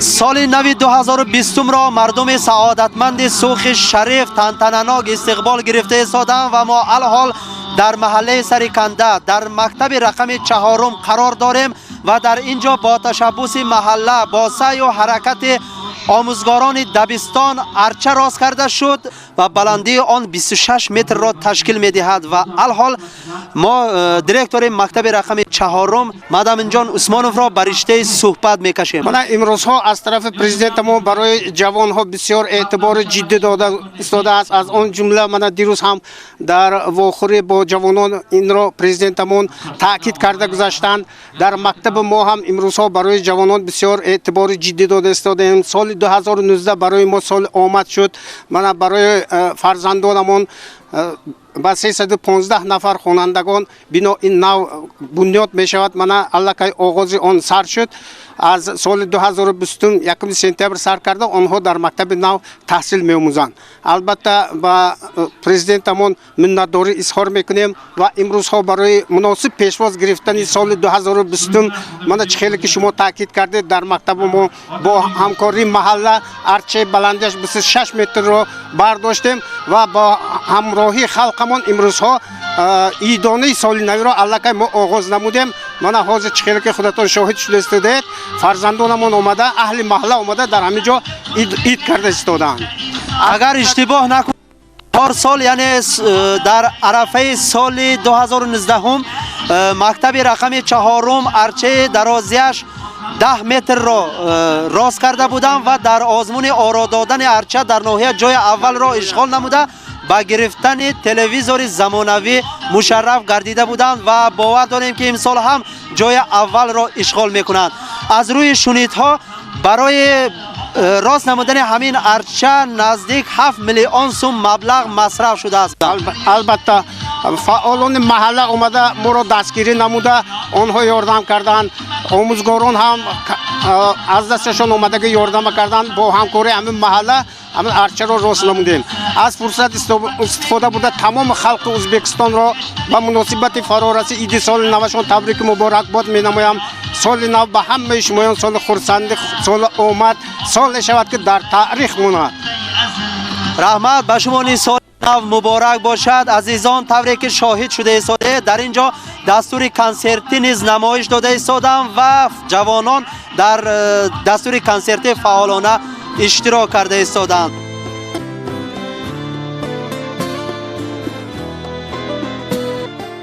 سال نو 2020 را مردم سعادتمند سوخ شریف تنتناناک استقبال گرفته ایستادند و ما الحال در محله سریکنده در مکتب رقم 4 قرار داریم و در اینجا با تشبث محله با سعی و حرکت آموزگاران دبستان ارچه راست کرده شد و بلندی آن 26 متر را تشکیل می دهد و الحال ما دیرکتور مکتب رقم 4 مدام جان عثمانوف را بر رشته صحبت میکشیم. من امروز ها از طرف پرزیدنت ما برای جوان ها بسیار اعتبار جدی داده است. از آن جمله من دیروز هم در واخوری با جوانان این را پرزیدنتمون تاکید کرده گذاشتند. در مکتب ما هم امروز ها برای جوانان بسیار اعتبار جدی داده است. سال 2019 برای ما سال آمد شد. من برای فرزندانمون با 315 نفر خوانندگان بنا این نو بنیاد می شود. من الکی آغاز آن سر شد. از سال 2020 1 سپتامبر سر کرده آنها در مکتب نو تحصیل می آموزند. البته با پرزیدنتمون منتداری اظهار میکنیم و امروز ها برای مناسب پیشواز گرفتن سال 2020 من خیلی که شما تاکید کردید در مکتب ما با همکاری محله ارچه بلندیش 26 متر را برداشتیم و با همراهی خلقمون امروز ها ایدانه سال نو را الکی ما آغاز نمودیم. من حاضر خیلی که خودتون شاهد شده استید فرزندانمون اومده اهل محله اومده در همه جا اید کرده استادند. اگر اشتباه نکنم هر سال یعنی در عرفه سال 2019 هم مکتب رقم 4 ارچه درازیش 10 متر را راست کرده بودم و در آزمون آرا دادن ارچه در ناحیه جای اول را اشغال نموده با گرفتن تلویزیون زمانوی مشرف گردیده بودند و باور داریم که امسال هم جای اول را اشغال میکنند. از روی شنیدها برای راست نمودن همین ارچه نزدیک 7 میلیون سوم مبلغ مصرف شده است. البته فعالان محله اومده ما را دستگیری نموده آنها یاردم کردند. آموزگاران هم از دستشان اومده یاردم کردند. با همکاری همین محله همین ارچه را راست نمودیم. از فرصت استفاده بوده تمام خلق ازبکستان را با مناسبت فرارسی عید سال نوشان تبریک مبارکباد می‌نمایم. سال نو به همه شمایان سال خرسندی سال آمد سال شود که در تاریخ ماند. رحمت به شما سال نو مبارک باشد. عزیزان طوری که شاهد شده ایستاده در اینجا دستور کنسرتی نیز نمایش داده ایستادند و جوانان در دستور کنسرتی فعالانه اشتراک کرده ایستادند.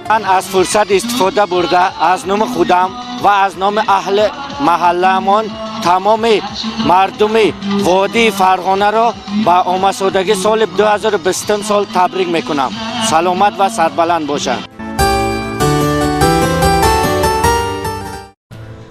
من از فرصت استفاده برده از نام خودم و از نام اهل محله‌مان تمام مردم وادی فرغانه را با آمدسازی سال 2020 سال تبریک میکنم. سلامت و سربلند باشند.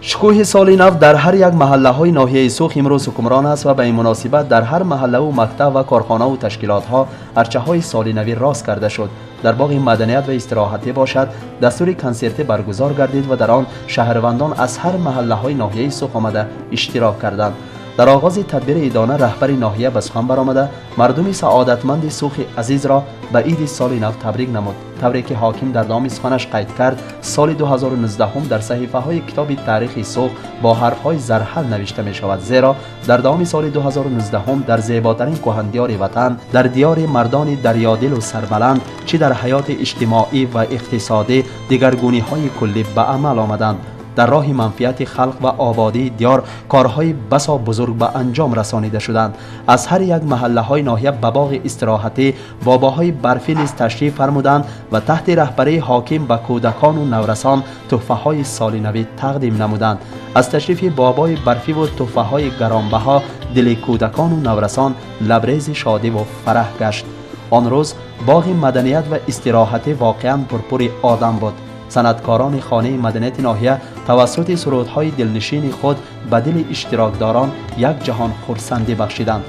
شکوه سال نو در هر یک محله های ناحیه سوخ امروز حکمران است و به این مناسبت در هر محله و مکتب و کارخانه و تشکیلات ها ارچه های سال نوی راست کرده شد. در باغ مدنیت و استراحتی باشد دستور کنسرتی برگزار گردید و در آن شهروندان از هر محله های ناحیه سوخ آمده اشتراک کردند. در آغاز تدبیر ایدانه رهبر ناحیه به سخن برآمده مردم سعادتمند سوخ عزیز را به عید سال نو تبریک نمود. تبریک که حاکم در دام سخنش قید کرد سال 2019 هم در صحیفه های کتاب تاریخ سوخ با حرف های زرحل نوشته می شود، زیرا در دام سال 2019 هم در زیباترین کهندیار وطن در دیار مردان دریادل و سربلند چه در حیات اجتماعی و اقتصادی دگرگونی های کلی به عمل آمدند. در راه منفعت خلق و آبادی دیار کارهای بسا بزرگ به انجام رسانیده شدند. از هر یک محله های ناحیه به باغ استراحتی باباهای برفی نیز تشریف فرمودند و تحت رهبری حاکم به کودکان و نورسان تحفه های سال نو تقدیم نمودند. از تشریف بابای برفی و تحفه های گرانبها دل کودکان و نورسان لبریز شادی و فرح گشت. آن روز باغ مدنیت و استراحتی واقعا پرپر آدم بود. صنعتکاران خانه مدنیت ناحیه توسط سرودهای دلنشین خود به دل اشتراکداران یک جهان خرسندی بخشیدند.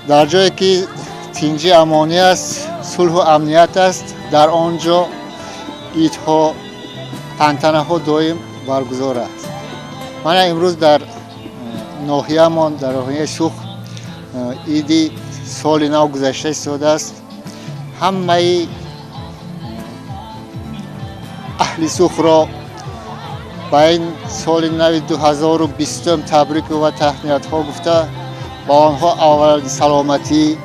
در جایی که تینجی امانی است، صلح و امنیت است، در آنجا عیدها تنتنه ها دائم برگزار است. من امروز در ناحیه‌مان در ناحیه سوخ عید سال نو گذشته ایستاده است. همه اهل سوخ را با این سال نو 2020 تبریک و تهنیت ها گفته با آنها اول سلامتی،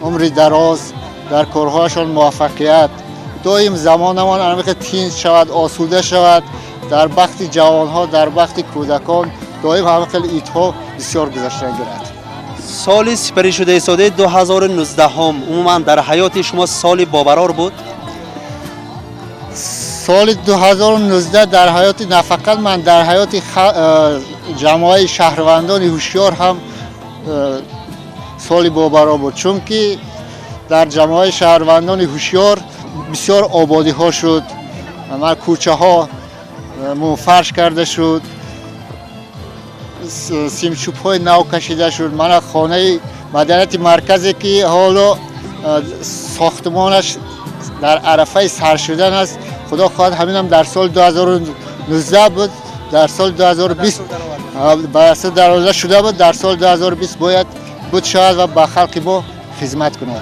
عمر دراز، در کارهاشان موفقیت، دایم زمانمان انمیخ تیز شود، آسوده شود. در وقت جوانها، در وقت کودکان دایم همه خیلی ایدها بسیار گذشته گیرد. سال سپری شده ساده 2019 هم عموما در حیات شما سال باورار بود؟ سال 2019 در حیات نه فقط من، در حیات جماعه شهروندان هوشیار هم سال باورار بود، چون که در جماعه شهروندان هوشیار بسیار آبادی ها شد، من کوچه ها فرش کرده شد، سیمچوب های نو کشیده شد. من خانه مدنیت مرکزی که حالا ساختمانش در عرفه سر شدن است، خدا خواهد همین هم در سال 2019 بود، در سال 2020 بسته درآمد شده بود، در سال 2020 باید بود شاید و به خلق ما خدمت کند.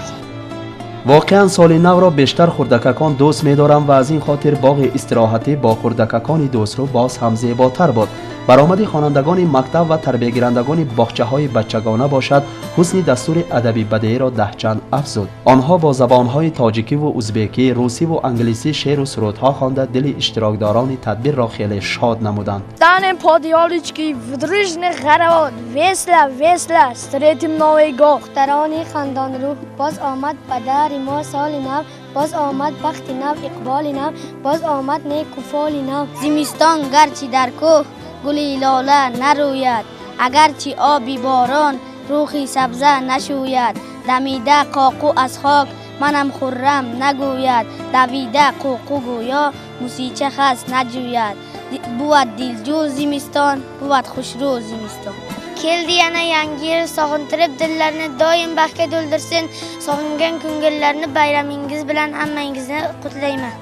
واقعا سال نو را بیشتر خردککان دوست می‌دارم و از این خاطر باغ استراحتی با خردککان دوست رو باز هم زیباتر بود. برآمد خوانندگان مکتب و تربیت‌گیرندگان باغچه‌های بچگانه باشد حسن دستور ادبی بدیعی را دهچند افزود. آنها با زبان‌های تاجیکی و ازبکی، روسی و انگلیسی شعر و سرودها خوانده دل اشتراکداران تدبیر را خیلی شاد نمودند. Danem podjalički vdružne Haravod, vesla, vesla, stretim Nový gol. دختران خندان روح باز آمد بدر ما سال نو، باز آمد بخت نو، اقبال نو، باز آمد نیک و فال نو. زمستان گرچه در کوه گلی لاله نروید، اگرچه آبی باران روخی سبزه نشوید. دمیده قاقو از خاک منم خرم نگوید، دویده قوقو گویا موسیچه خست نجوید. بود دلجو زمستان، بود خوشرو زمستان. Keldi yana yangi yil, sog'intirib dillarni doim baxtga to'ldirsin. Sog'ingan ko'ngillarni bayramingiz bilan hammangizni qutlayman.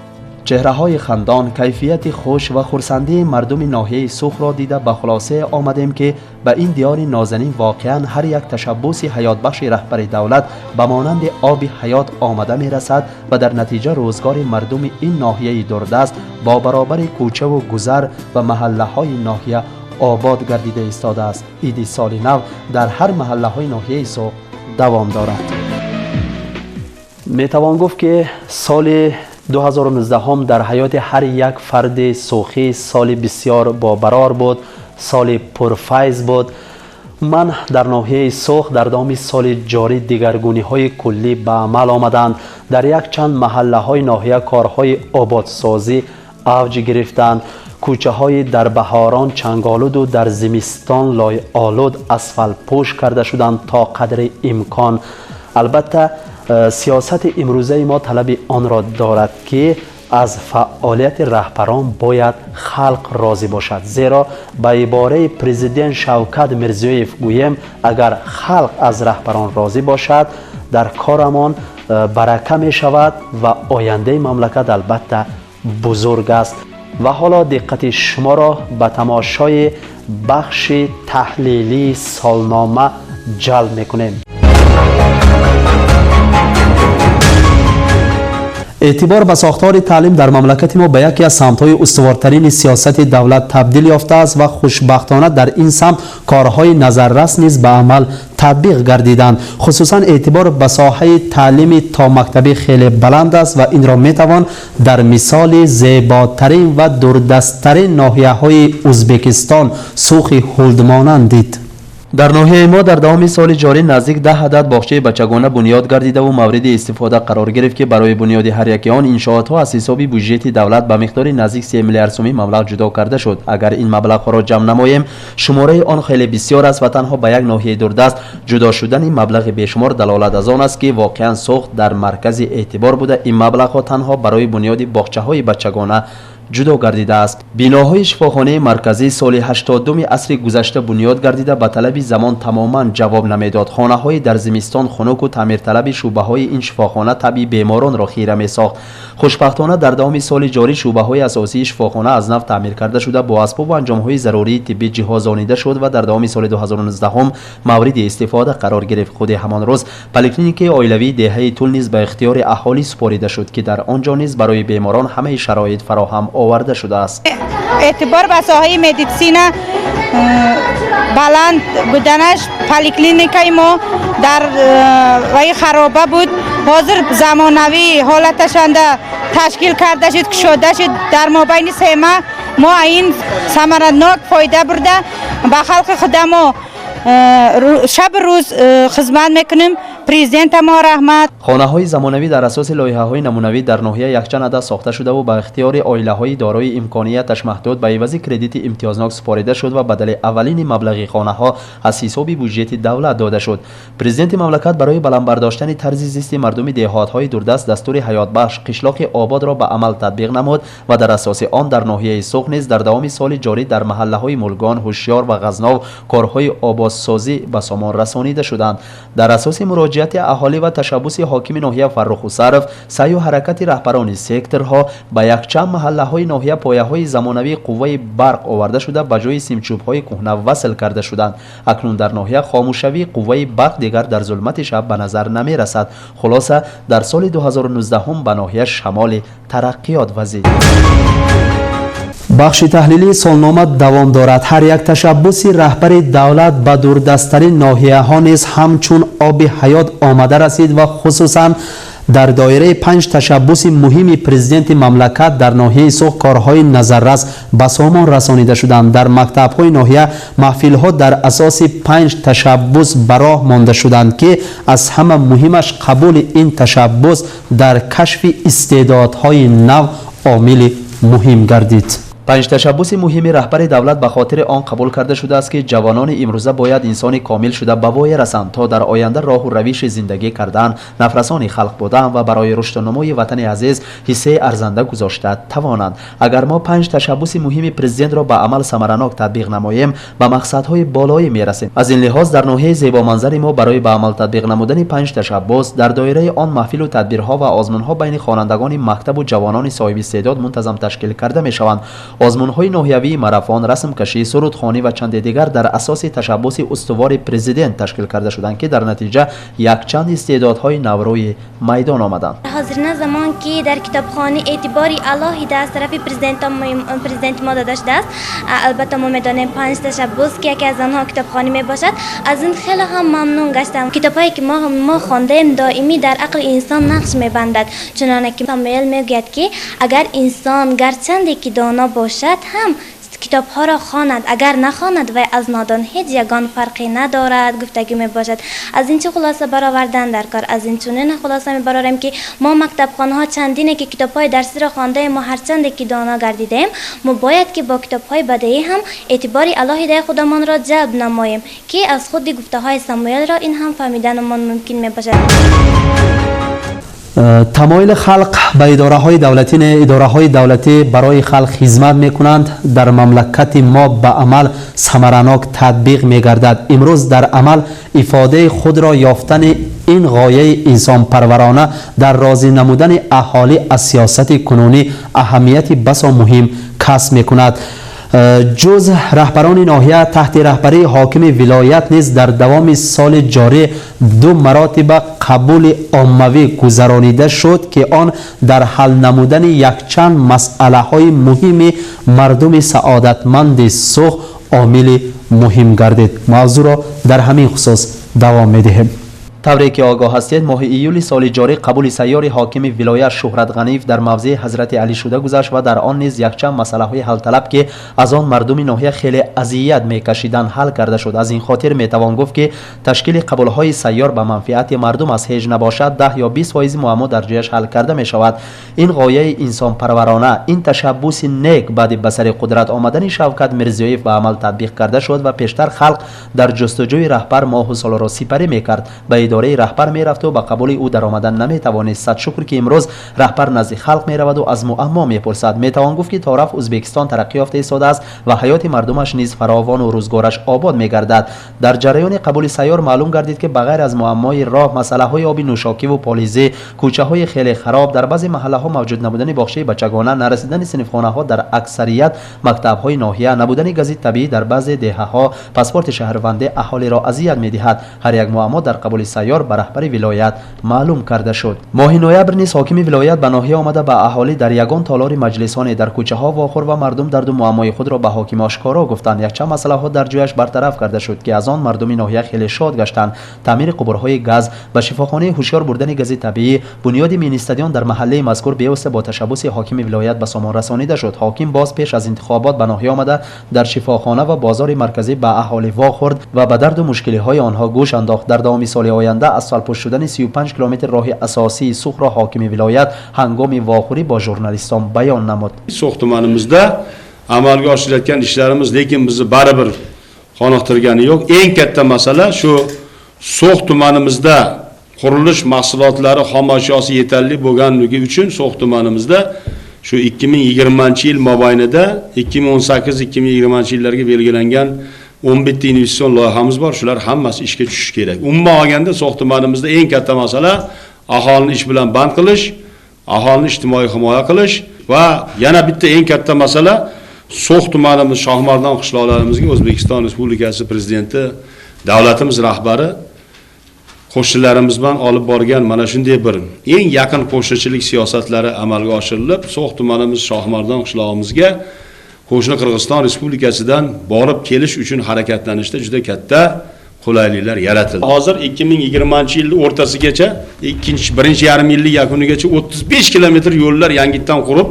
چهره‌های خندان، کیفیت خوش و خرسندی مردم ناحیه سوخ را دیده به خلاصه آمدیم که به این دیار نازنین واقعا هر یک تشبوس حیات بخش رهبر دولت به مانند آب حیات آمده می رسد و در نتیجه روزگار مردم این ناحیه دوردست با برابر کوچه و گذر و محله های ناحیه آباد گردیده ایستاده است. عید سال نو در هر محله های ناحیه سوخ دوام دارد. می توان گفت که سال 2019 هم در حیات هر یک فرد سوخی سال بسیار باورار بود، سال پرفیض بود. من در ناحیه سوخ در دام سال جاری دیگرگونی های کلی به عمل آمدند. در یک چند محله های ناحیه کارهای آبادسازی اوج گرفتند. کوچه های در بهاران چنگالود و در زمستان لای آلود اسفل پوش کرده شدند تا قدر امکان. البته سیاست امروزه ما طلب آن را دارد که از فعالیت رهبران باید خلق راضی باشد، زیرا به عباره پرزیدنت شوکت میرزیویف گویم اگر خلق از رهبران راضی باشد در کارمان برکه می شود و آینده مملکت البته بزرگ است. و حالا دقت شما را به تماشای بخش تحلیلی سالنامه جلب میکنیم. اعتبار به ساختار تعلیم در مملکت ما به یکی از سمت‌های استوارترین سیاست دولت تبدیل یافته است و خوشبختانه در این سمت کارهای نظررس نیز به عمل تطبیق گردیدند. خصوصا اعتبار به ساحه تعلیم تا مکتبی خیلی بلند است و این را میتوان در مثال زیباترین و دوردستترین ناحیه‌های ازبکستان سوخ هولدمانند دید. در ناحیه ما در دوام سال جاری نزدیک 10 عدد باغچه بچگانه بنیاد گردیده و مورد استفاده قرار گرفت که برای بنیاد هر یک آن انشاءات ها از حساب بودجه دولت به مقدار نزدیک 3 میلیارد سومی مبلغ جدا کرده شد. اگر این مبلغ ها را جمع نماییم شماره آن خیلی بسیار است و تنها به یک ناحیه دوردست جدا شدن این مبلغ بیشمار دلالت از آن است که واقعا سوخ در مرکز اعتبار بوده. این مبلغ ها تنها برای بنیاد باغچه های بچگانه جدا گردیده است. بناهای شفاخانه مرکزی سال 82 عصر گذشته بنیاد گردیده به طلب زمان تماما جواب نمیداد. خانه های در زمستان خنک و تعمیر طلب شعبه های این شفاخانه طبی بیماران را خیره می ساخت. خوشبختانه در دوام سال جاری شعبه های اساسی شفاخانه از نو تعمیر کرده شده با اسباب و انجام های ضروری طبی جهازانیده شد و در دوام سال 2019 هم مورد استفاده قرار گرفت. خود همان روز پلیکلینیک عائلوی دهه طول نیز به اختیار اهالی سپرده شد که در آنجا نیز برای بیماران همه شرایط فراهم آورده شده است. اعتبار به ساحه مدیسین بلند بودنش پلیکلینیکای ما در وی خرابه بود. حاضر زمانوی حالتشان تشکیل کرده شد که شده شد. در مابین 3 ماه ما این ثمرناک فایده برده به خلق خودمو شب روز خدمت میکنیم. پرزیدنت ما رحمت. خانه‌های زمانوی در اساس لایحه‌های نمونوی در ناحیه یکچند عدد ساخته شده و به اختیار عائله‌های دارای امکانیتش محدود به عوض کردیت امتیازناک سپارده شد و بدل اولین مبلغ خانه‌ها از حساب بودجه دولت داده شد. پرزیدنت مملکت برای بلند برداشتن طرز زیست مردم دهات‌های دوردست دستور حیات بخش قشلاق آباد را به عمل تطبیق نمود و در اساس آن در ناحیه سوخ نیز در دوام سال جاری در محله‌های ملگان، هوشیار و غزنو کارهای آبادسازی به سامان رسانیده شدند. در اساس مراجعه اهالی و تشبث حاکم ناحیه فرخ و صرف، سعی و حرکت رهبران سکتورها به یکچند محله های ناحیه پایه های زمانوی قوه برق آورده شده به جای سیمچوب های کهنه وصل کرده شدند. اکنون در ناحیه خاموشوی قوه برق دیگر در ظلمت شب به نظر نمی رسد. خلاصه در سال 2019 هم به ناحیه شمال ترقیات وزید. بخش تحلیلی سالنامه دوام دارد. هر یک تشبث رهبر دولت به دوردستترین ناحیه ها نیز همچون آب حیات آمده رسید و خصوصا در دایره 5 تشبث مهم پرزیدنت مملکت در ناحیه سوخ کارهای نظررس به سامان رسانیده شدند. در مکتب‌های ناحیه محفل‌ها در اساس 5 تشبث به راه مانده شدند که از همه مهمش قبول این تشبث در کشف استعدادهای نو عامل مهم گردید. 5 تشبث مهم رهبر دولت به خاطر آن قبول کرده شده است که جوانان امروزه باید انسان کامل شده به وای رسند تا در آینده راه و روش زندگی کردن، نفرسان خلق بودن و برای رشد و نمای وطن عزیز حصه ارزنده گذاشته توانند. اگر ما 5 تشبث مهم پرزیدنت را به عمل ثمرناک تطبیق نماییم به مقصدهای بالایی میرسیم. از این لحاظ در ناحیه زیبا منظر ما برای به عمل تطبیق نمودن 5 تشبث در دایره آن محفل و تدبیرها و آزمونها بین خوانندگان مکتب و جوانان صاحب استعداد منتظم تشکیل کرده می شوند. آزمون‌های ناحیوی، ماراتن، رسم کشی، سرودخوانی و چند دیگر در اساس تشبث استوار پرزیدنت تشکیل کرده شدند که در نتیجه یک چند استعدادهای نوروی میدان آمدند. حاضرین زمان که در کتابخانه اعتباری الهی از طرف پرزیدنت ما داده شده است. البته ما می‌دانیم 5 تشبث که یکی از آنها کتابخانه میباشد. از این خیلی هم ممنون گشتم. کتابایی که ما خواندیم دائمی در عقل انسان نقش می‌بندد. چنانکه که ساموئل میگوید که اگر انسان گرچند که دانا باشد هم کتاب ها را خواند، اگر نخواند و از نادان هیچ یگان فرقی ندارد گفتگی می باشد. از این چه خلاصه برآوردن در کار، از این چنین خلاصه می برآوریم که ما مکتب خانه ها چندینه که کتاب های درسی را خوانده ما هر چند که دانا گردیدیم ما باید که با کتاب های بدیهی هم اعتباری الهی خودمان را جلب نماییم که از خود گفته های ساموئل را این هم فهمیدنمان ممکن می باشد. تمایل خلق به اداره های دولتی برای خلق خدمت می کنند در مملکت ما به عمل ثمرناک تطبیق می گردد. امروز در عمل افاده خود را یافتن این غایه انسان پرورانه در راضی نمودن اهالی از سیاست کنونی اهمیت بسا مهم کسب می کند. جز رهبران ناحیه تحت رهبری حاکم ولایت نیز در دوام سال جاری 2 مراتب قبول عمومی گذرانیده شد که آن در حل نمودن یک چند مسئله های مهم مردم سعادتمند سوخ عامل مهم گردید. موضوع را در همین خصوص دوام می‌دهیم. طوری که آگاه هستید ماه ایول سال جاری قبول سیار حاکم ولایت شهرت غنیف در موضع حضرت علی شده گذشت و در آن نیز یک چند مسئله های حل طلب که از آن مردم ناحیه خیلی اذیت میکشیدند حل کرده شد. از این خاطر میتوان گفت که تشکیل قبول های سیار به منفعت مردم از هیچ نباشد 10 یا 20% معما در جایش حل کرده می شود. این غایه انسان پرورانه، این تشبث نیک بعد به سر قدرت آمدن شوکت میرزیویف به عمل تطبیق کرده شد و پیشتر خلق در جستجوی رهبر ماه و سال را سپری میکرد. اداره رهبر میرفت و با قبول او در آمدن نمیتوانست. صد شکر که امروز رهبر نزد خلق میرود و از معما میپرسد. میتوان گفت که طرف ازبکستان ترقی یافته ایستاده است و حیات مردمش نیز فراوان و روزگارش آباد میگردد. در جریان قبول سیار معلوم گردید که بغیر از معمای راه، مسئله های آبی نوشاکی و پالیزه، کوچه های خیلی خراب، در بعضی محله ها موجود نبودن باغچه بچگانه، نرسیدن صنفخانه ها در اکثریت مکتب های ناحیه، نبودن گازی طبیعی در بعضی دهه ها، پاسپورت شهروندی اهالی را اذیت میدهد. هر یک معما در قبول سیار به رهبر ولایت معلوم کرده شد. ماه نوامبر نیز حاکم ولایت به ناحیه آمده به اهالی در یگان تالار مجلسان در کوچه ها واخور و مردم درد و معمای خود را به حاکم آشکارا گفتند. یک چند مسئله ها در جویش برطرف کرده شد که از آن مردم ناحیه خیلی شاد گشتند. تعمیر قبرهای گاز و شفاخانه هوشیار بردن گاز طبیعی، بنیاد مینی استادیوم در محله مذکور بیوسته با تشبث حاکم ولایت به سامان رسانیده شد. حاکم باز پیش از انتخابات به ناحیه آمده در شفاخانه و بازار مرکزی به اهالی واخورد و به درد و مشکلی های آنها گوش انداخت. در دوام سال آینده از سالپوش شدن 35 کیلومتر راه اساسی سوخ را حاکم ولایت هنگام واخوری با ژورنالیستان بیان نمود. So'xtumanimizda amalga oshirayotgan ishlarimiz lekin bizni baribir qoniqtirgani yo'q. Eng katta masala shu So'x tumanimizda qurilish mahsulotlari xom ashyosi yetarli bo'lganligi uchun So'x tumanimizda shu 2020-yil mobaynida 2018-2020 yillarga belgilangan 11 ta investitsion loyihamiz bor. Shular hammasi ishga tushishi kerak. Umuman olganda So'x tumanimizda eng katta masala aholini ish bilan band qilish, aholini ijtimoiy himoya qilish va yana bitta eng katta masala So'x tumanimiz Shohmardon qishloqlarimizga O'zbekiston Respublikasi Prezidenti davlatimiz rahbari qo'shnilarimiz bilan olib borgan mana shunday bir eng yaqin qo'shnichilik siyosatlari amalga oshirilib, So'x tumanimiz Shohmardon qishlog'imizga qo'shni Qirg'iziston Respublikasidan borib kelish uchun harakatlanishda juda katta qulayliklar yaratildi. Hozir 2020-yil o'rtasigacha, birinchi yarim yillik yakunigacha 35 kilometr yo'llar yangitdan qurib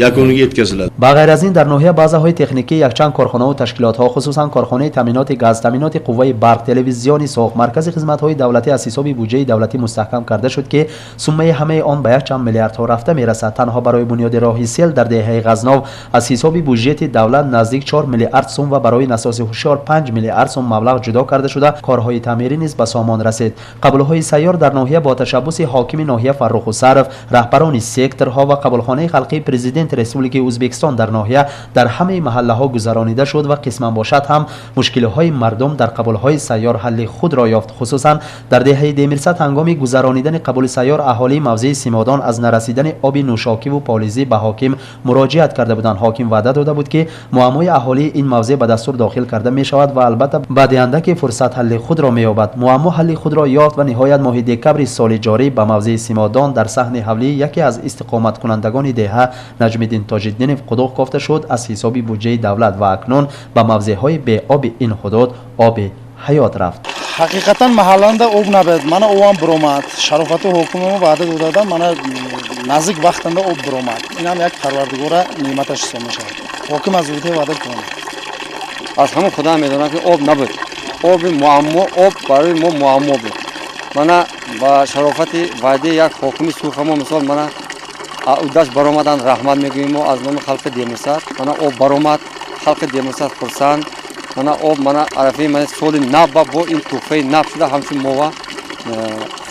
yakuniga yetkaziladi. با غیر از این در ناحیه بازارهای تکنیکی یکچند کارخانه و تشکیلات ها خصوصا کارخانه تامینات گاز، تامینات قوه برق، تلویزیونی سوخ، مرکز خدمات های دولتی از حساب بودجه دولتی مستحکم کرده شد که سومه همه آن به 1 میلیارد ها رفته میرسد. تنها برای بنیاد راه سیل در دهه غزنو از حساب بودجه دولت نزدیک 4 میلیارد سوم و برای نساز هوشیار 5 میلیارد سوم مبلغ جدا کرده شده. کارهای تعمیری نیز به سامان رسید. قبولهای سیار در ناحیه با تشبث حاکم ناحیه فرخ و صرف، رهبران سکتورها و قبولخانه خلقی پرزیدنت رسپولیک ازبکستان در ناحیه در همه محله ها گذرانیده شد و قسما باشد هم مشکل های مردم در قبول های سیار حل خود را یافت. خصوصا در دهه دیمرصد هنگام گذرانیدن قبول سیار اهالی موضع سیمادان از نرسیدن آب نوشاکی و پالیزی به حاکم مراجعت کرده بودند. حاکم وعده داده بود که معمای اهالی این موضع به دستور داخل کرده می شود و البته بعد اندکی فرصت حل خود را می یابد. معما حل خود را یافت و نهایت ماه دکبر سال جاری به موضع سیمادان در صحن حولی یکی از استقامت کنندگان دهه نجم‌الدین تاج‌الدین قدوق گفته شد از حساب بودجه دولت و اکنون به موضع‌های به آب این حدود آب حیات رفت. حقیقتا محلاندا آب نبود. من اوام برآمد. شرافت حکومت وعده دادم. من نزدیک وقتنده آب برآمد. این هم یک پروردگار نعمتش حساب میشه. حکومت از وعده کنه. از همون خدا میدونم که آب نبود. آب معما، آب برای ما معما بود. من با شرافت وعده یک حکومت سوخما مثال من دست برآمدن رحمت میگوییم از نام خلق دیمرصد. من آب برآمد، خلق دیمرصد خرسند. من آب من عرفی من سال نب با این توفه نب شده همچون ما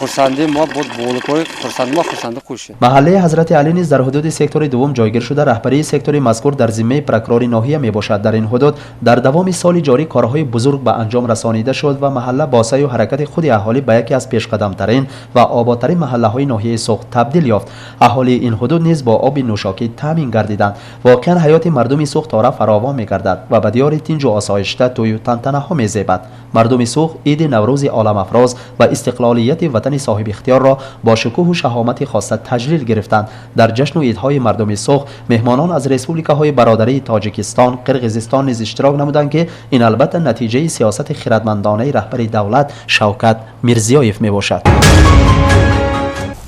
خرسنده ما بود بولکوی خرسنده ما خرسنده خوشه. محله حضرت علی نیز در حدود سکتور دوم جایگیر شده. رهبری سکتور مذکور در ذمه پرکراری ناحیه می باشد. در این حدود در دوام سال جاری کارهای بزرگ به انجام رسانیده شد و محله با سعی و حرکت خود اهالی به یکی از پیشقدمترین و آبادترین محله های ناحیه سوخ تبدیل یافت. اهالی این حدود نیز با آب نوشاکی تامین گردیدند. واقعا حیات مردم سوخ تاره فراوان می گردد و به دیار تنج و آسایشته توی و تنتنه ها می زیبد. مردم سوخ عید نوروز عالم افراز و استقلالیت وطن صاحب اختیار را با شکوه و شهامت خاصه تجلیل گرفتند. در جشن و عیدهای مردم سوخ مهمانان از رسپولیکاهای برادری تاجیکستان، قرقیزستان نیز اشتراک نمودند که این البته نتیجه سیاست خردمندانه رهبر دولت شوکت میرزیایف می باشد.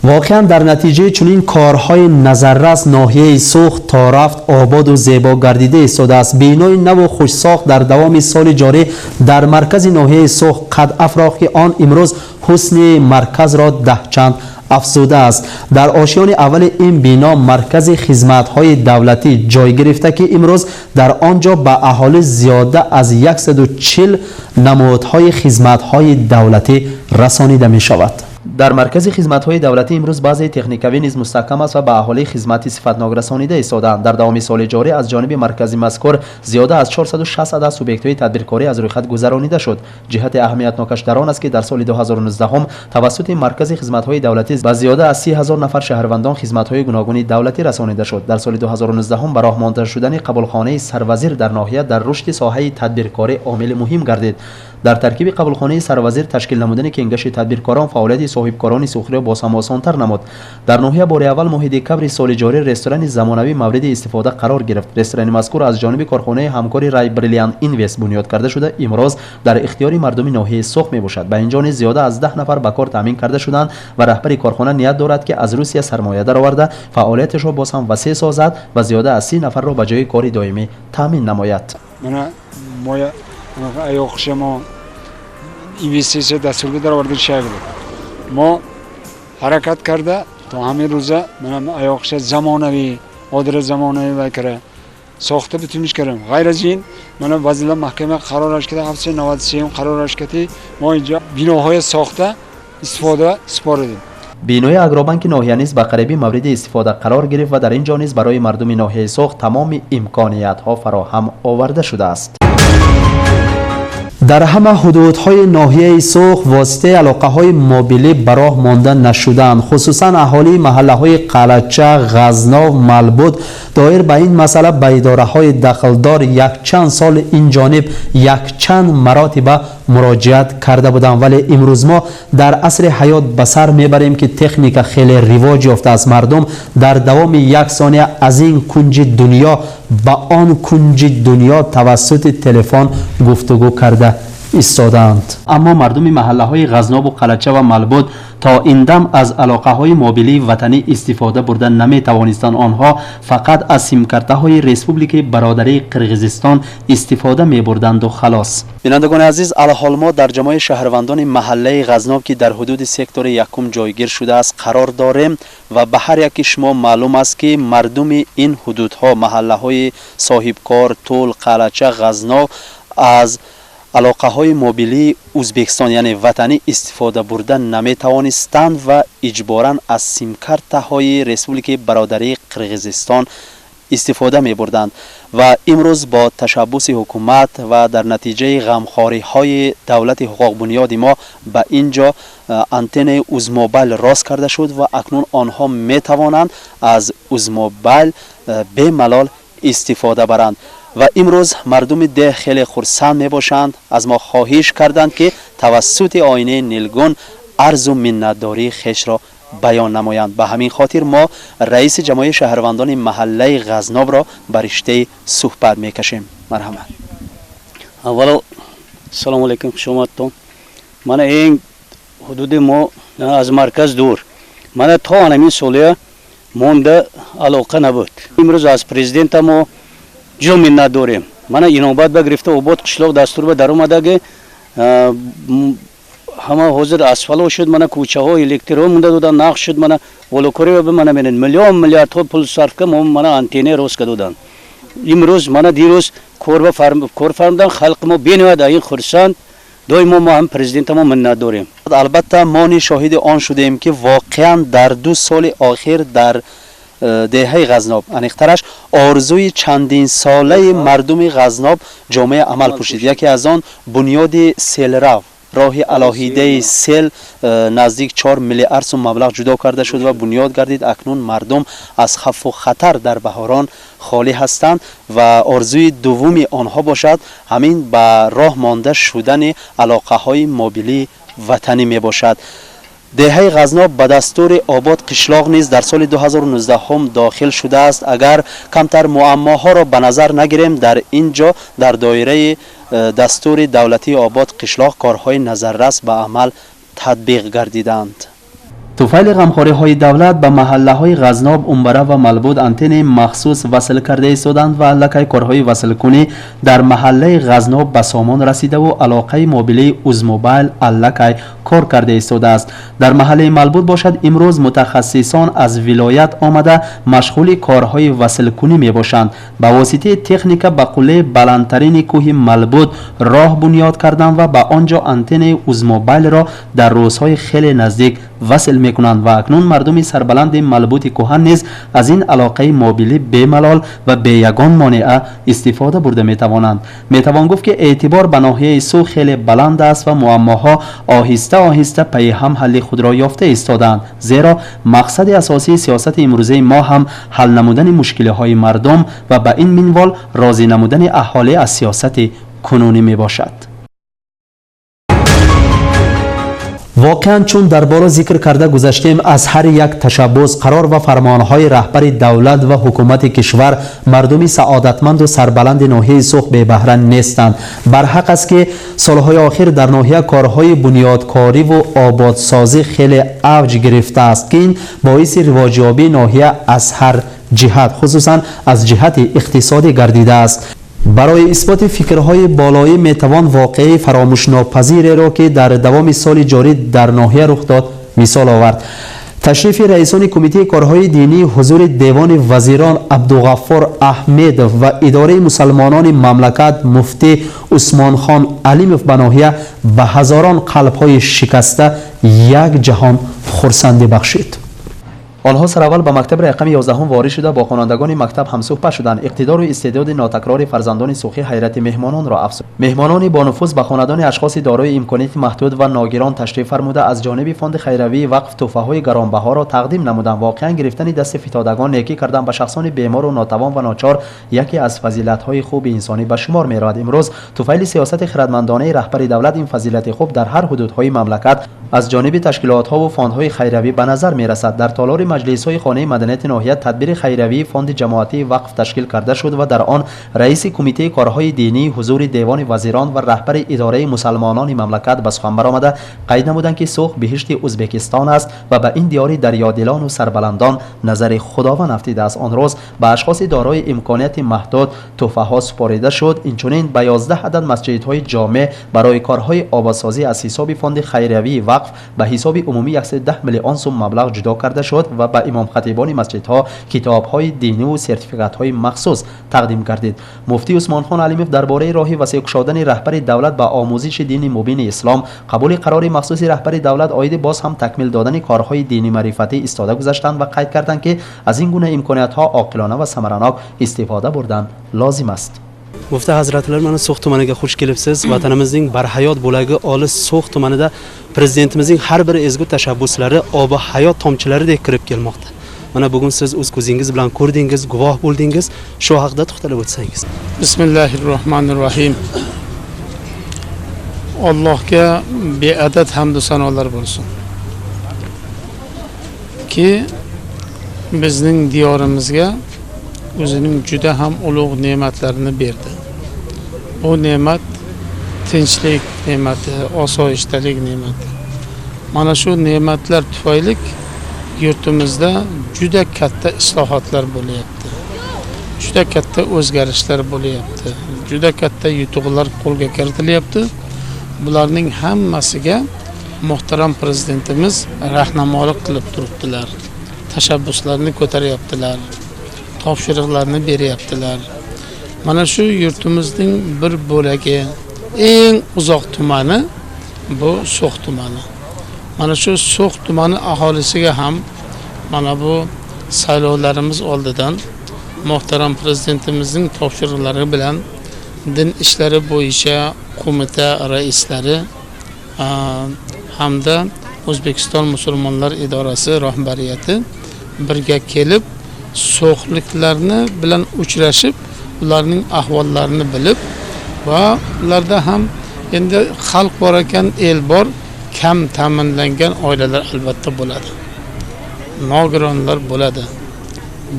واقعا در نتیجه چنین کارهای نظررس ناحیه سوخ تا رفت آباد و زیبا گردیده ایستاده است. بینای نو و خوش ساخت در دوام سال جاری در مرکز ناحیه سوخ قد افراخی آن امروز حسن مرکز را ده چند افزوده است. در آشیان اول این بنا مرکز خدمات‌های دولتی جای گرفته که امروز در آنجا به اهالی زیاده از 140 نمودهای خدمات‌های دولتی رسانیده می شود. در مرکز خدمات‌های دولتی امروز بعضی تکنیکوی نیز مستحکم است و به اهالی خدمات صفتناک رسانیده ایستادند. در دوام سال جاری از جانب مرکز مذکور زیاده از 460 عدد سوبیکت‌های تدبیرکاری از روی خط گذرانیده شد. جهت اهمیتناکش در آن است که در سال 2019 هم توسط مرکز خدمات‌های دولتی به زیاده از 30,000 نفر شهروندان خدمات‌های گوناگون دولتی رسانیده شد. در سال 2019 هم به راه مانده شدن قبولخانه سروزیر در ناحیه در رشد ساحه تدبیرکاری عامل مهم گردید. در ترکیب قبولخانه سروزیر تشکیل نمودن کنگش تدبیرکاران فعالیت صاحبکاران سوخری با آسان‌تر نمود. در ناحیه بار اول ماه دکبر سال جاری رستوران زمانوی مورد استفاده قرار گرفت. رستوران مذکور از جانب کارخانه همکاری رای بریلیان اینوست بنیاد کرده شده امروز در اختیار مردم ناحیه سوخ می باشد. به این جانب زیاده از 10 نفر به کار تامین کرده شدند و رهبر کارخانه نیت دارد که از روسیه سرمایه درآورده فعالیتش را باز هم وسیع سازد و زیاده از 30 نفر را به جای کاری دائمی تامین نماید. من моя аяқша мо инвестиция дастурга дароварда шагд мо ҳаракат карда то ҳамин рӯза ман аяқша замонавӣ одира замонавӣ вакара сохта битуниш кардам. ғайр аз ин ман вазила маҳкама қарораш карда 793 қарораш карди мо инҷо биноҳои сохта истифода супоридем. بینای اگروبانک ناحیه نیز به قریبی مورد استفاده قرار گرفت و در اینجا نیز برای مردم ناحیه سوخ تمام امکانیت ها فراهم آورده شده است. در همه حدودهای ناحیه سوخ واسطه علاقه های موبیلی براه مانده نشدند. خصوصا اهالی محله های قلچه، غزنا و ملبود دایر به این مسئله به اداره های دخلدار یک چند سال این جانب یک چند مراتب مراجعت کرده بودند، ولی امروز ما در عصر حیات به سر میبریم که تکنیک خیلی رواج یافته است. مردم در دوام یک ثانیه از این کنج دنیا به آن کنج دنیا توسط تلفن گفتگو کرده ایستادند. اما مردم محله های غزناب و قلچه و ملبود تا این دم از علاقه های موبیلی وطنی استفاده بردن نمی توانستند. آنها فقط از سیمکارت های ریسپوبلیک برادری قرقیزستان استفاده می بردند و خلاص. بینندگان عزیز، الحال ما در جمع شهروندان محله غزناب که در حدود سکتور یکم جایگیر شده است قرار داریم و به هر یک شما معلوم است که مردم این حدودها محله های صاحبکار، طول، قلچه، غزناب از علاقه های موبیلی ازبکستان یعنی وطنی استفاده بردن نمی توانستند و اجباراً از سیمکارت های ریسپوبلیک برادری قرقیزستان استفاده می بردند و امروز با تشبث حکومت و در نتیجه غمخواری های دولت حقوق بنیاد ما به اینجا آنتن اوزموبایل راست کرده شد و اکنون آنها می توانند از اوزموبایل به ملال استفاده برند و امروز مردم ده خیلی خرسند می باشند. از ما خواهش کردند که توسط آینه نیلگون عرض و منتداری خیش را بیان نمایند. به همین خاطر ما رئیس جمعیت شهروندان محله غزناب را بر رشته صحبت میکشیم. مرحمت. اول سلام علیکم شما تو. من این حدود ما از مرکز دور. من تا همین سالیه مونده علاقه نبود. امروز از پرزیدنت ما جو منت داریم. من اینوبت بگرفته آباد قشلاق دستور به در اومده که همه حاضر اسفالت شد. من کوچه ها الکترون مونده دادن نقش شد. من ولکوری به من می‌بینید میلیارد ها پول صرف کردم. من آنتنه روز کردن. امروز من دیروز کور فرمودن خلق ما بینواد این خرسند دویم ما هم پرزیدنت ما منت داریم. البته ما شاهد آن شدیم که واقعا در 2 سال اخیر در دهه غزناب انیخترش آرزوی چندین ساله مردم غزناب جامعه عمل پوشید. یکی از آن بنیاد سیلرو راه الهیده سیل نزدیک 4 میلیارد سوم مبلغ جدا کرده شد و بنیاد گردید. اکنون مردم از خف و خطر در بهاران خالی هستند و آرزوی دومی آنها باشد همین به راه مانده شدن علاقه های موبیلی وطنی می باشد. دهه غزناب به دستور آباد قشلاق نیز در سال 2019 هم داخل شده است. اگر کمتر معماها را به نظر نگیریم در اینجا در دایره دستور دولتی آباد قشلاق کارهای نظررس به عمل تطبیق گردیدند. توفیل غمخواری های دولت به محله های غزناب، اونبره و ملبود آنتن مخصوص وصل کرده ایستادند و لکه کارهای وصل کنی در محله غزناب به سامان رسیده و علاقه موبیلی اوزموبایل لکه کار کرده ایستاده است. در محله ملبود باشد امروز متخصصان از ولایت آمده مشغول کارهای وصل کنی می باشند. با واسطه تکنیک به قله بلندترین کوه ملبود راه بنیاد کردند و به آنجا آنتن اوزموبایل را در روزهای خیلی نزدیک وصل میکنند و اکنون مردم سربلند ملبوط کهن نیز از این علاقه موبیلی به ملال و به یگان مانع استفاده برده میتوانند. میتوان گفت که اعتبار به ناحیه سو خیلی بلند است و معماها آهسته آهسته پی هم حل خود را یافته ایستادند، زیرا مقصد اساسی سیاست امروزه ما هم حل نمودن مشکل های مردم و به این منوال راضی نمودن اهالی از سیاست کنونی می باشد. واقعا چون در بالا ذکر کرده گذاشتیم از هر یک تشبث قرار و فرمانهای رهبر دولت و حکومت کشور مردمی سعادتمند و سربلند ناحیه سوخت بی بهره نیستند. برحق است که سالهای آخر در ناحیه کارهای بنیادکاری و آبادسازی خیلی اوج گرفته است که این باعث رواجیابی ناحیه از هر جهت خصوصا از جهت اقتصادی گردیده است. برای اثبات فکرهای بالایی میتوان واقعه فراموش ناپذیری را که در دوام سال جاری در ناحیه رخ داد مثال آورد. تشریف رئیسان کمیته کارهای دینی حضور دیوان وزیران عبدالغفار احمد و اداره مسلمانان مملکت مفتی عثمان خان علیموف به ناحیه به هزاران قلب‌های شکسته یک جهان خرسندی بخشید. آنها سراول به مکتب رقم 11 وارد شده با خوانندگان مکتب همصحبت شدند. اقتدار و استعداد ناتکرار فرزندان سوخی حیرت مهمانان را افزود. مهمانان با نفوذ به خاندان اشخاص دارای امکانات محدود و ناگران تشریف فرموده از جانب فاند خیروی وقف تحفه‌های گرانبها را تقدیم نمودند. واقعا گرفتن دست فتادگان نیکی کردن به شخصان بیمار و ناتوان و ناچار یکی از فضیلت‌های خوب انسانی به شمار می‌رود. امروز توفیل سیاست خردمندانه رهبر دولت این فضیلت خوب در هر حدودهای مملکت از جانب تشکیلات‌ها و فاندهای خیروی به نظر می‌رسد. در تالار مجلس‌های خانه مدنیت ناحیه تدبیر خیروی فاند جماعتی وقف تشکیل کرده شد و در آن رئیس کمیته کارهای دینی حضور دیوان وزیران و رهبر اداره مسلمانان مملکت به سخن برآمده قید نمودند که سوخت بهشت ازبکستان است و به این دیار دریادلان و سربلندان نظر خداوند افتیده است. آن روز به اشخاص دارای امکانات محدود تحفه‌ها سپاریده شد. اینچنین به 11 عدد مسجدهای جامع برای کارهای آبادسازی از حساب فاند خیروی وقف به حساب عمومی 110 میلیون سوم مبلغ جدا کرده شد و به امام خطیبان مسجدها کتاب‌های دینی و سرتیفیکات‌های مخصوص تقدیم گردید. مفتی عثمان خان علیموف درباره راه وسیع گشادن رهبر دولت به آموزش دین مبین اسلام، قبول قرار مخصوص رهبر دولت عاید باز هم تکمیل دادن کارهای دینی معرفتی استفاده گذاشتند و قید کردند که از این گونه امکانات‌ها عاقلانه و ثمرناک استفاده بردن لازم است. گفته حضرتlar mana So'x tumaniga xush kelibsiz. Vatanimizning barhayot bo'lagi olis So'x tumanida prezidentimizning har bir ezgu tashabbuslari obi hayot tomchilaridek kirib kelmoqda. Mana bugun siz o'z ko'zingiz bilan ko'rdingiz, guvoh bo'ldingiz. Shu haqida to'xtalib o'tsangiz. Bismillahirrohmanirrohim. Allohga beadad hamd va sanolar bo'lsin. Ki bizning diyorimizga o'zining juda ham ulug' ne'matlarini berdi. Bu ne'mat tinchlik ne'mati, osoyishtalik ne'mati. Mana shu ne'matlar tufayli yurtimizda juda katta islohotlar bo'lyapti. Juda katta o'zgarishlar bo'lyapti. Juda katta yutuqlar qo'lga kiritilyapti. Bularning hammasiga muhtaram prezidentimiz rahnamolik qilib turibdilar. Tashabbuslarni ko'taryaptilar. Topshiriqlarni beryaptilar. Mana shu yurtimizning bir bo'lagi, eng uzoq tumani bu So'x tumani. Mana shu So'x tumani aholisiga ham mana bu saylovlarimiz oldidan muhtaram prezidentimizning topshiriqlari bilan din ishlari bo'yicha qo'mita raislari hamda O'zbekiston musulmonlar idorasi rahbariyati birga kelib so'xliklarni bilan uchrashib, ularning ahvollarini bilib va ularda ham endi xalq bor ekan, el bor, kam ta'minlangan oilalar albatta bo'ladi. Nogironlar bo'ladi.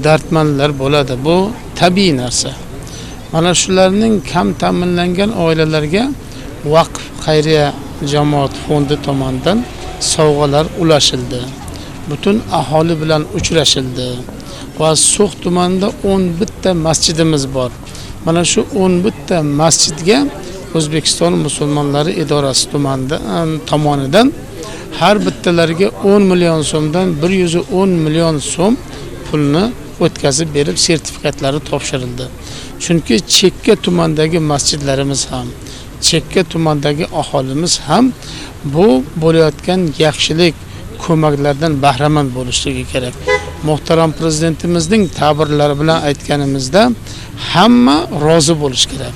Dardmandlar bo'ladi. Bu tabiiy narsa. Mana shularning kam ta'minlangan oilalarga vaqf xayriya jamoat fondi tomonidan sovg'alar ulashildi. Butun aholi bilan uchrashildi. Va So'x tumanida 11 ta masjidimiz bor. Mana shu 11 ta masjidga O'zbekiston musulmonlari idorasi tomonidan har bittalariga 10 million so'mdan 110 million so'm pulni o'tkazib berib sertifikatlari topshirildi. Chunki chekka tumandagi masjidlarimiz ham, chekka tumandagi aholimiz ham bu bo'layotgan yaxshilik ko'maklardan bahramand bo'lishligi kerak. Muhtaram prezidentimizning ta'birlari bilan aytganimizda hamma rozi bo'lish kerak.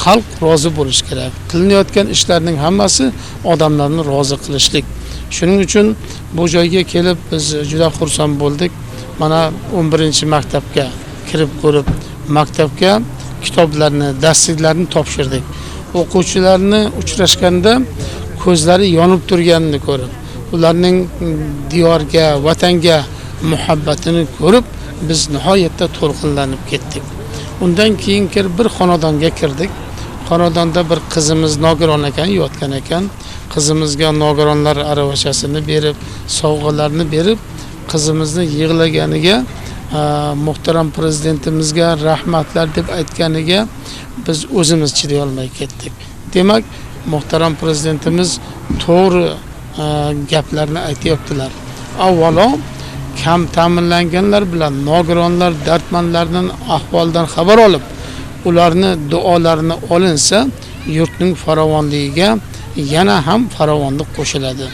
Xalq rozi bo'lish kerak. Qilinayotgan ishlarning hammasi odamlarni rozi qilishlik. Shuning uchun bu joyga kelib biz juda xursand bo'ldik. Mana 11-maktabga kirib ko'rib, maktabga kitoblarni, darsliklarni topshirdik. O'quvchilarni uchrashganda ko'zlari yonib turganini ko'rib, ularning diyorga, vatanga muhabbatini ko'rib, biz nihoyatda to'lqinlanib ketdik. Undan keyin bir xonadonga kirdik. Xonadonda bir qizimiz nogiron ekan, yotgan ekan. Qizimizga nogironlar aravachasini berib, sovg'alarni berib, qizimizni yig'laganiga, muhtaram prezidentimizga rahmatlar deb aytganiga biz o'zimiz chiday olmay ketdik. Demak, muhtaram prezidentimiz to'g'ri gaplarni aytayaptilar. Avvalo, kam ta'minlanganlar bilan nogironlar, dardmandlarning ahvolidan xabar olib, ularni duolarini olinsa, yurtning farovonligiga yana ham farovonlik qo'shiladi.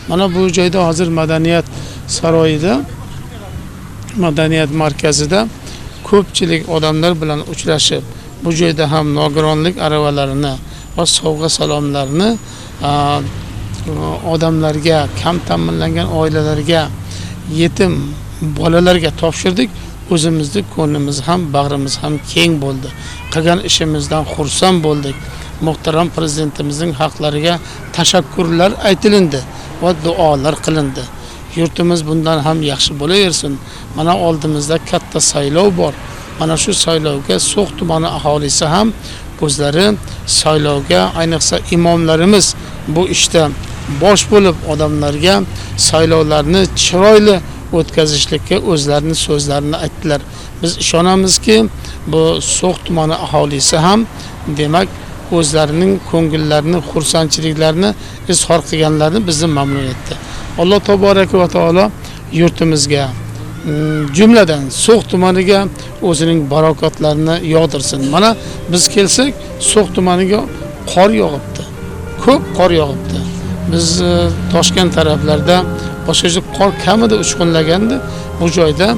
Mana bu joyda hozir madaniyat saroyida, madaniyat markazida ko'pchilik odamlar bilan uchrashib, bu joyda ham nogironlik aravalarini va sovg'a salomlarni odamlarga, kam ta'minlangan oilalarga, yetim bolalarga topshirdik. O'zimizning ko'nglimiz ham, bag'rimiz ham keng bo'ldi. Qilgan ishimizdan xursand bo'ldik. Muhtaram prezidentimizning haqlariga tashakkurlar aytilindi va duolar qilindi. Yurtimiz bundan ham yaxshi bo'laversin. Mana oldimizda katta saylov bor. Mana shu saylovga So'x tumani aholisi ham o'zlari saylovga, ayniqsa imomlarimiz bu ishda bosh bo'lib odamlarga saylovlarni chiroyli o'tkazishlikka o'zlarining so'zlarini aytdilar. Biz ishonamizki, bu So'x tumani aholisi ham demak o'zlarining ko'ngillarini, xursandchiliklarini izhor qilganlarini bizni mamnun etdi. Alloh taboraka va taolo yurtimizga, jumladan So'x tumaniga o'zining barokatlarini yog'dirsin. Mana biz kelsak, So'x tumaniga qor yog'ibdi. Ko'p qor yog'ibdi. Biz Toshkent taraflarda boshqa qor kamida uchqunlagandi. Bu joyda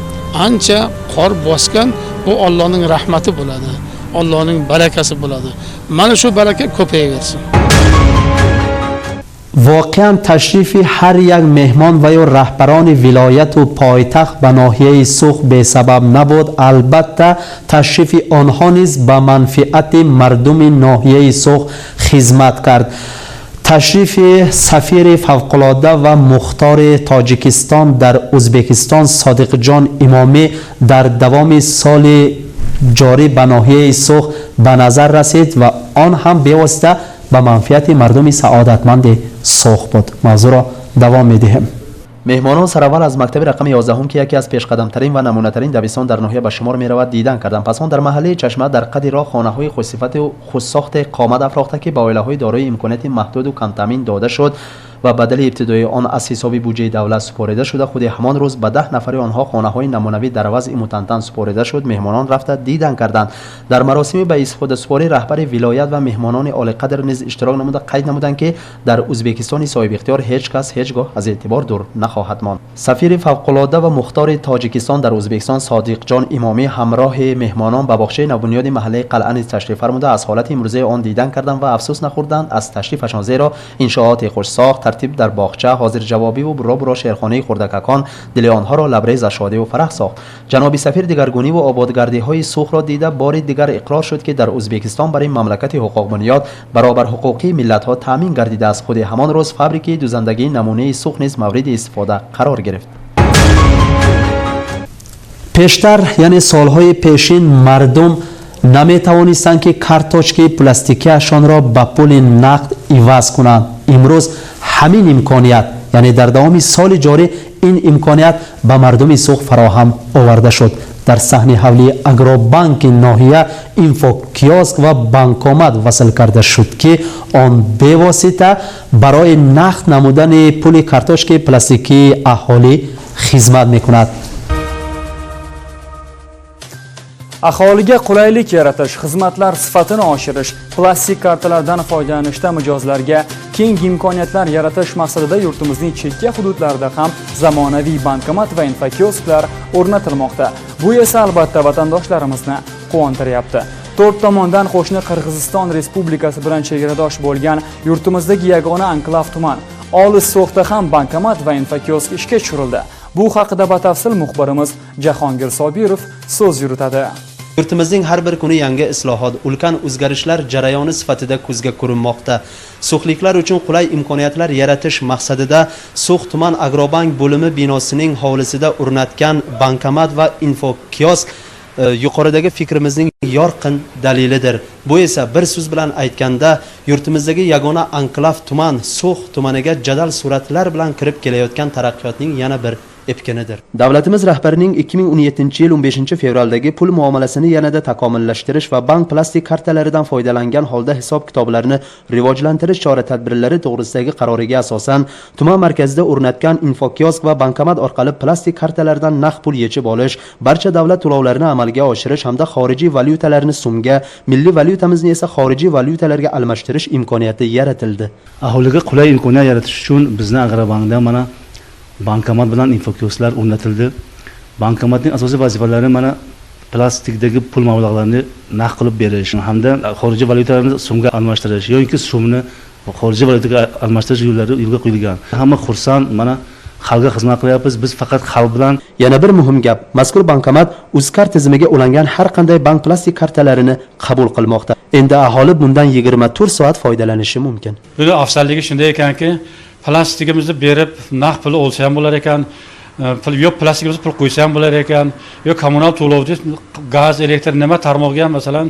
ancha qor bosgan, bu Allohning rahmati bo'ladi. Allohning barakasi bo'ladi. Mana shu baraka ko'payaversin. واقعا تشریف هر یک مهمان و یا رهبران ولایت و پایتخت به ناحیه سوخ به سبب نبود. البته تشریف آنها نیز به منفعت مردم ناحیه سوخ خدمت کرد. تشریف سفیر فوق‌العاده و مختار تاجیکستان در ازبکستان صادق جان امامی در دوام سال جاری به ناحیه سوخ به نظر رسید و آن هم به واسطه به منفعت مردم سعادتمند سوخ بود. موضوع را دوام می‌دهیم. مهمانان سرول از مکتب رقم 11 که یکی از پیشقدم‌ترین و نمونه‌ترین دبستان در ناحیه به شمار می‌رود دیدن کردند. پس آن در محله چشمه در قد راه خانه‌های خوش‌صفت و خوش‌ساخت قامت افراخته که به عائله‌های دارای امکانات محدود و کم تامین داده شد و بدل ابتدایی آن از حساب بودجه دولت سپرده شده. خود همان روز به 10 نفر آنها خانه‌های نمونوی در وضع متنتن سپرده شد. مهمانان رفته دیدن کردند. در مراسم به استفاده سپاری رهبر ولایت و مهمانان عالی قدر نیز اشتراک نموده. قید نمودند که در ازبکستان صاحب اختیار هیچ کس هیچگاه از اعتبار دور نخواهد ماند. سفیر فوق‌العاده و مختار تاجیکستان در ازبکستان صادق جان امامی همراه مهمانان به باغچه نوبنیاد محله قلعه نیز تشریف فرموده از حالت امروزه آن دیدن کردند و افسوس نخوردند از تشریفشان، زیرا انشاءات خوش ساخت ترتیب در باغچه حاضر جوابی و برا شیرخانه خردککان دل آنها را لبریز از شادی و فرح ساخت. جناب سفیر دگرگونی و آبادگردی های سوخ را دیده بار دیگر اقرار شد که در ازبکستان برای مملکت حقوق بنیاد برابر حقوقی ملت ها تامین گردیده است. خود همان روز فابریکه دوزندگی نمونه سوخ نیز مورد استفاده قرار گرفت. پیشتر یعنی سالهای پیشین مردم نمی توانستند که کارتوچکی پلاستیکی اشان را به پول نقد عوض کنند. امروز همین امکانیت یعنی در دوام سال جاری این امکانیت به مردم سوخ فراهم آورده شد. در صحن حولی اگروبانک ناحیه اینفو کیاسک و بانکومت وصل کرده شد که آن به واسطه برای نقد نمودن پول کارتوچک پلاستیکی اهالی خدمت میکند. Aholiga qulaylik yaratish, xizmatlar sifatini oshirish, plastik kartalardan foydalanishda mijozlarga keng imkoniyatlar yaratish maqsadida yurtimizning chekka hududlarida ham zamonaviy bankomat va infokiosklar o'rnatilmoqda. Bu esa albatta vatandoshlarimizni quvontiryapti. To'rt tomondan qo'shni Qirg'iziston Respublikasi bilan chegaradosh bo'lgan yurtimizdagi yagona anklav tuman Olis So'xda ham bankomat va infokiosk ishga tushirildi. Bu haqida batafsil muxbirimiz Jahongir Sobirov so'z yuritadi. Yurtimizning har bir kuni yangi islohot, ulkan o'zgarishlar jarayoni sifatida ko'zga ko'rinmoqda. So'xliklar uchun qulay imkoniyatlar yaratish maqsadida So'x tuman Agrobank bo'limi binosining hovlisida o'rnatgan bankomat va infokiosk yuqoridagi fikrimizning yorqin dalilidir. Bu esa bir so'z bilan aytganda yurtimizdagi yagona anklav tuman So'x tumaniga jadal suratlar bilan kirib kelayotgan taraqqiyotning yana bir epkinidir. Davlatimiz rahbarining 2017-yil 15-fevraldagi pul muomalasini yanada takomillashtirish va bank plastik kartalaridan foydalangan holda hisob kitoblarini rivojlantirish chora-tadbirlari to'g'risidagi qaroriga asosan tuman markazida o'rnatgan infokiosk va bankomat orqali plastik kartalardan naqd pul yechib olish, barcha davlat to'lovlarini amalga oshirish hamda xorijiy valyutalarni so'mga, milliy valyutamizni esa xorijiy valyutalarga almashtirish imkoniyati yaratildi. Aholiga qulay imkoniyat yaratish uchun bizni Agrobankda mana bankomat bilan infokiosklar o'rnatildi. Bankomatning asosiy vazifalari mana plastikdagi pul mablag'larini naqd qilib berish hamda xorijiy valyutalarni so'mga almashtirish yoki so'mni xorijiy valyutaga almashtirish yo'llari yo'lga qo'yilgan. Hamma xursand, mana xalqqa xizmat qilyapmiz. Biz faqat xalq bilan. Yana bir muhim gap, mazkur bankomat Uzkart tizimiga ulangan har qanday bank plastik kartalarini qabul qilmoqda. Endi aholi bundan 24 soat foydalanishi mumkin. Buni afzalligi shunday ekanki, plastikimizni berib naqd pul olsa ham bo'lar ekan, yo'q plastikimizni pul qo'ysa ham bo'lar ekan, yo'q kommunal to'lovni gaz, elektr nima tarmog'iga masalan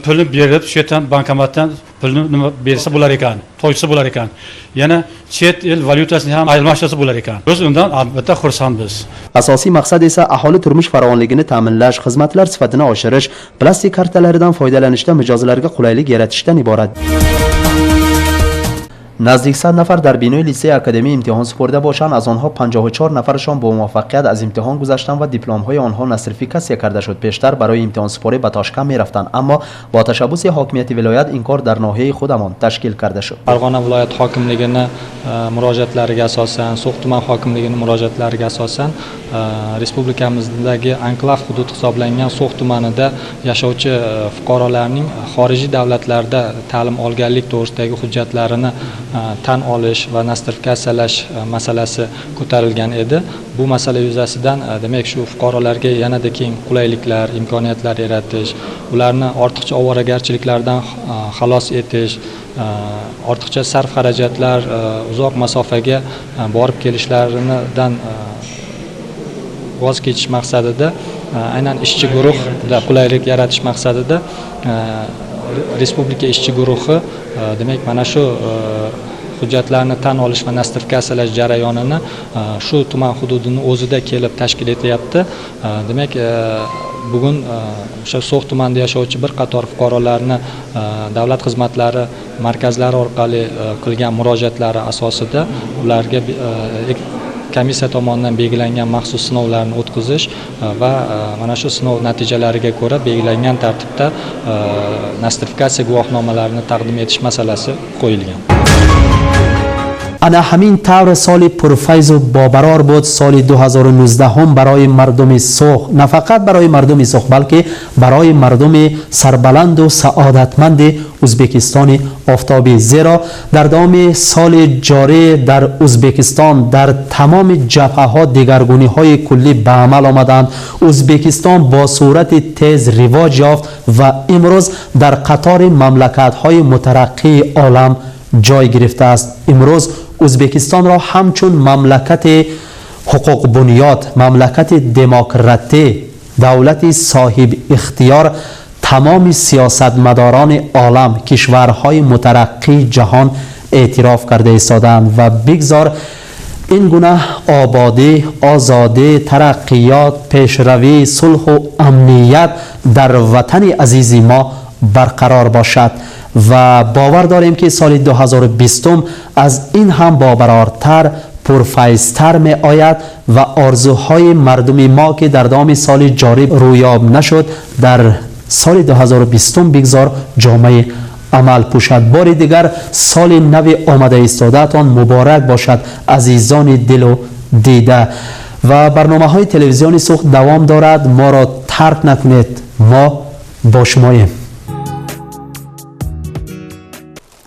pulni berib shu yerdan bankomatdan pulni nima bersa bo'lar ekan, to'ysa bo'lar ekan. Yana chet el valyutasini ham almashtirsa bo'lar ekan. Biz undan albatta xursandmiz. Asosiy maqsad esa aholi turmush farovonligini ta'minlash, xizmatlar sifatini oshirish, plastik kartalaridan foydalanishda mijozlarga qulaylik yaratishdan iborat. نزدیک 100 نفر در بینای لیسه اکادمی امتحان سپرده باشند. از آنها 54 نفرشان با موفقیت از امتحان گذشتند و دیپلم های آنها نصرفیکاسی کرده شد. پیشتر برای امتحان سپاری به تاشکند می‌رفتند، اما با تشبث حاکمیت ولایت این کار در ناحیه خودمان تشکیل کرده شد. Farg'ona viloyat hokimligining murojaatlariga asosan, So'x tuman hokimligining murojaatlariga asosan respublikamizdagi anklav hudud hisoblangan So'x tumanida yashovchi fuqarolarning xorijiy davlatlarda ta'lim olganlik to'g'risidagi hujjatlarini tan olish va nostrifikatsiyalash masalasi ko'tarilgan edi. Bu masala yuzasidan demak shu fuqarolarga yanada keng qulayliklar, imkoniyatlar yaratish, ularni ortiqcha ovoragarchiliklardan xalos etish, ortiqcha sarf xarajatlar, uzoq masofaga borib kelishlaridan voz kechish maqsadida, aynan ishchi guruhda qulaylik yaratish maqsadida respublika ishchi guruhi demak mana shu hujjatlarni tan olish va nostrifikatsiyalash jarayonini shu tuman hududini o'zida kelib tashkil etyapti. Demak bugun o'sha So'x tumanida yashovchi bir qator fuqarolarni davlat xizmatlari markazlari orqali qilgan murojaatlari asosida ularga komissiya tomonidan belgilangan maxsus sinovlarni o'tkazish va mana shu sinov natijalariga ko'ra belgilangan tartibda nostrifikatsiya guvohnomalarini taqdim etish masalasi qo'yilgan. انا همین طور سال پرفیض و بابرار بود سال 2019 هم برای مردم سوخ، نه فقط برای مردم سوخ بلکه برای مردم سربلند و سعادتمند ازبکستان آفتابی. زیرا در دام سال جاری در ازبکستان در تمام جبهه ها دگرگونی های کلی به عمل آمدند. ازبکستان با صورت تیز رواج یافت و امروز در قطار مملکت های مترقی عالم جای گرفته است. امروز ازبکستان را همچون مملکت حقوق بنیاد، مملکت دموکراتی، دولت صاحب اختیار تمام سیاستمداران عالم، کشورهای مترقی جهان اعتراف کرده ایستادند و بگذار این گونه آبادی، آزادی، ترقیات، پیشروی، صلح و امنیت در وطن عزیز ما برقرار باشد و باور داریم که سال 2020 از این هم باورارتر، پرفیض‌تر می آید و آرزوهای مردم ما که در دام سال جاری رویاب نشد در سال 2020 بگذار جامعه عمل پوشد. بار دیگر سال نو آمده ایستاده‌تان مبارک باشد عزیزان دل و دیده. و برنامه‌های تلویزیونی سوخت دوام دارد، ما را ترک نکنید، ما با شماییم.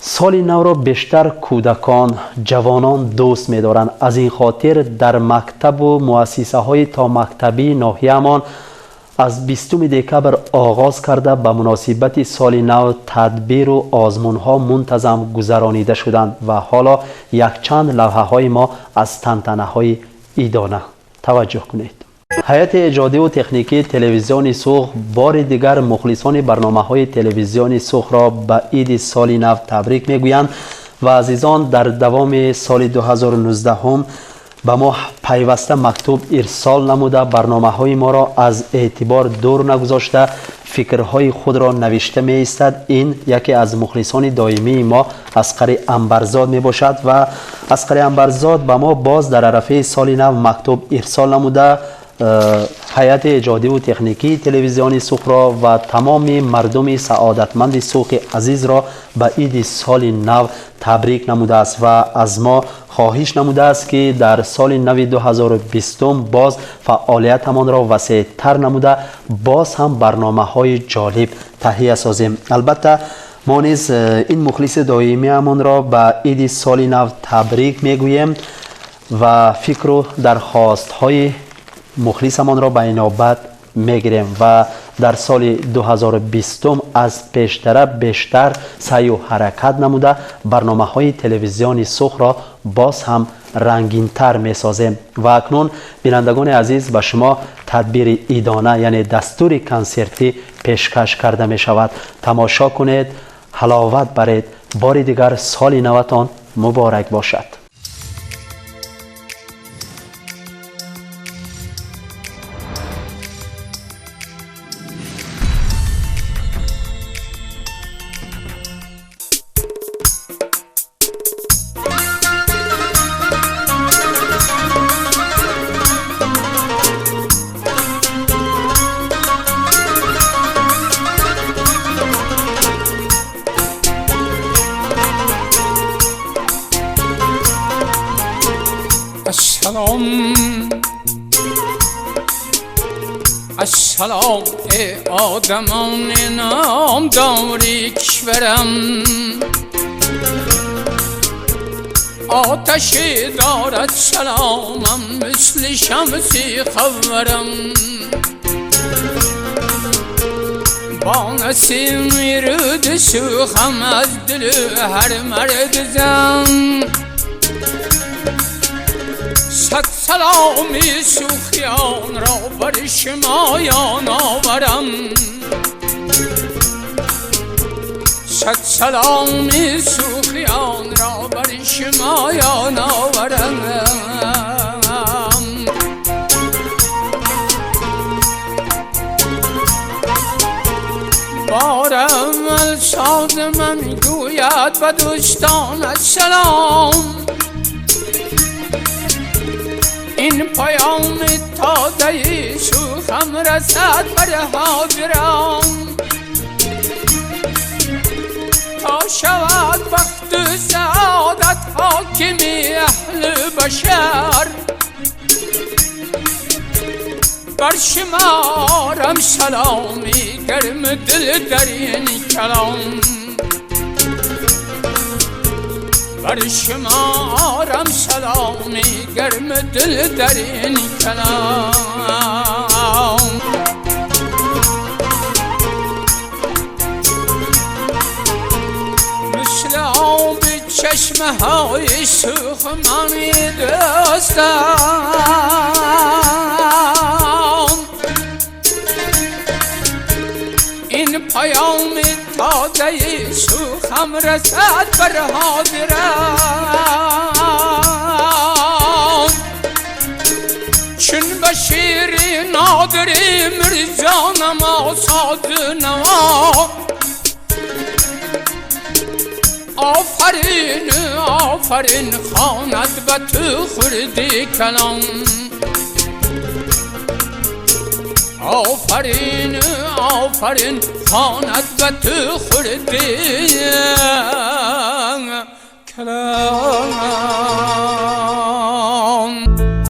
سال نو را بیشتر کودکان، جوانان دوست می دارند. از این خاطر در مکتب و مؤسسه های تا مکتبی ناحیه‌مان از 20 دکبر آغاز کرده به مناسبت سال نو تدبیر و آزمون ها منتظم گذرانیده شدند و حالا یک چند لوحه های ما از تنتنه های ایدانه. توجه کنید. هیئت ایجادی و تکنیکی تلویزیون سوخ بار دیگر مخلصان برنامه های تلویزیون سوخ را به عید سال نو تبریک میگویند و عزیزان در دوام سال 2019 هم به ما پیوسته مکتوب ارسال نموده برنامه های ما را از اعتبار دور نگذاشته فکرهای خود را نوشته می ایستد. این یکی از مخلصان دائمی ما اصغر انبرزاد می باشد و اصغر انبرزاد به ما باز در عرفه سال نو مکتوب ارسال نموده هیئت ایجادی و تکنیکی تلویزیون سوخ را و تمام مردم سعادتمند سوخ عزیز را به عید سال نو تبریک نموده است و از ما خواهش نموده است که در سال نو 2020 باز فعالیتمان را وسیع تر نموده باز هم برنامه های جالب تهیه سازیم. البته ما نیز این مخلص دائمی همان را به عید سال نو تبریک میگوییم و فکر و درخواست های مخلصمان را به اینابت میگیریم و در سال 2020 از پیشتر بیشتر سعی و حرکت نموده برنامه های تلویزیون سوخ را باز هم رنگین تر می سازیم. و اکنون بینندگان عزیز به شما تدبیر ایدانه یعنی دستور کنسرتی پیشکش کرده می شود. تماشا کنید، حلاوت برید. بار دیگر سال نوتان مبارک باشد. السلام ای آدمان نامداری کشورم آتشی دارد سلامم مثل شمسی خورم با نسیم رود سوخم از دل هر مرد زن صد سلامی سوخیان را بر شمایان آورم صد سلامی سوخیان را بر شمایان آورم بار اول ساز من گوید به دوستان السلام این پیام تازه سوخم رسد بر حاضران تا شود وقت سعادت حاکمی اهل بشر بر شمارم سلامی گرم دل در این کلام بر شمارم سلامی گرم دل در این کلام مثل آب چشمه های سوخ من دوستان این پیام تازه سوخم رسد بر حاضران چون بشیر نادری مرزانم آساد نوا آفرین آفرین خواند به تو خردی کلام آفرین آفرین خواند به تو خردی